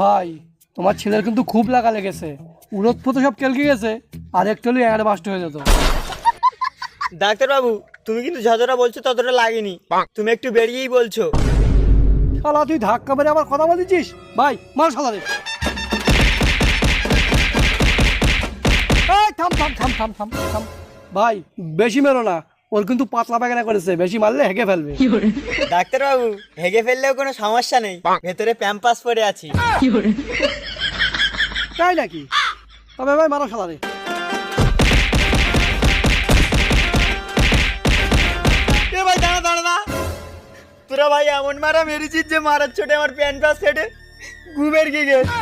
ভাই তোমার ছেলের কিন্তু খুব লাগা লেগেছে, উলট পুতো সব কেলকে গেছে, আর একটু হলে বাস্ট হয়ে যেত। ডাক্তারবাবু, তুমি কিন্তু যতটা বলছো ততটা লাগেনি, তুমি একটু বেরিয়েই বলছো। শালা তুই ধাক্কা মেরে আবার কথা বলছিস? ভাই মার শালা রে। এই থাম থাম থাম থাম থাম থাম ভাই, বেশি মেরো না, ওর কিন্তু পাতলা পায়খানা করেছে, বেশি মারলে হেগে ফেলবে। ডাক্তারবাবু, হেগে ফেললেও কোনো সমস্যা নেই, ভেতরে প্যাম্পাস পরে আছি। তাই নাকি? তবে ভাই মারো শালা রে। এ ভাই দাঁড়া দাঁড়া না, তোরা ভাই এমন মারা মেরেছিস যে মারার ছোটে আমার প্যান্ট পাস ফেটে ঘুমের গিয়ে গেছে।